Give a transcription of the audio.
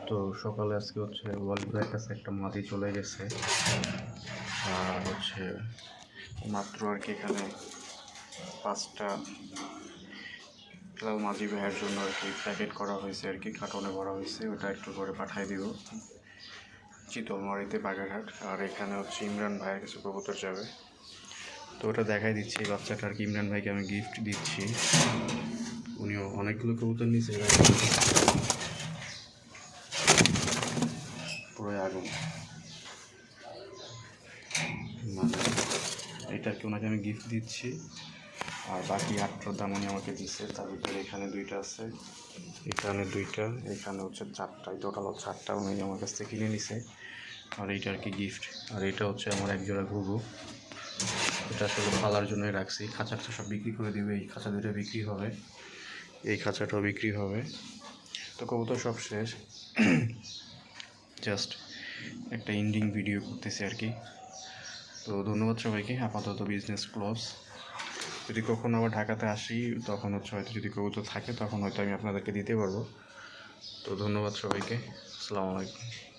তো সকালে আজকে হচ্ছে ওয়ালিদের কাছে একটা মাদি চলে গেছে, আর হচ্ছে মাত্র আর কি এখানে 5টা লাল মাদি ভাইয়ের জন্য আর কি প্যাকেট করা হয়েছে, আর কি কার্টনে ভরা হয়েছে। ওটা একটু করে পাঠিয়ে দিব চিতলমারিতে, বাগেরহাট। আর এখানে হচ্ছে ইমরান ভাইয়ের কিছু কবুতর যাবে, তো ওটা দেখাই দিচ্ছি। বাচ্চাটা আর কি ইমরান ভাইকে আমি গিফট দিচ্ছি। উনিও অনেকগুলো কবুতর নিয়েছে, পুরো আগুন। মানে এটা আর কি ওনাকে আমি গিফট দিচ্ছি। আর বাকি 8টার দাম উনি আমাকে দিচ্ছে। তার ভিতরে এখানে 2টা আছে, এখানে 2টা, এখানে হচ্ছে 4টা, টোটাল 8টা উনি আমার কাছ থেকে কিনে নিছে। আর এইটা আর কি গিফট। আর এটা হচ্ছে আমার একজোড়া ঘুঘু, এটা আসলে পালার জন্যই রাখছি। খাঁচাটা সব বিক্রি করে দিবে, এই খাঁচা 2টা বিক্রি হবে, এই খাঁচাটাও বিক্রি হবে। তো কবুতর সব শেষ, জাস্ট একটা এন্ডিং ভিডিও করতেছি আর কি। তো ধন্যবাদ সবাইকে। আপাতত বিজনেস ক্লোজ। যদি কখনো আবার ঢাকাতে আসি তখন হচ্ছে হয়তো যদি কবুতর থাকে তখন হয়তো আমি আপনাদেরকে দিতে পারবো। তো ধন্যবাদ সবাইকে। আসসালামু আলাইকুম।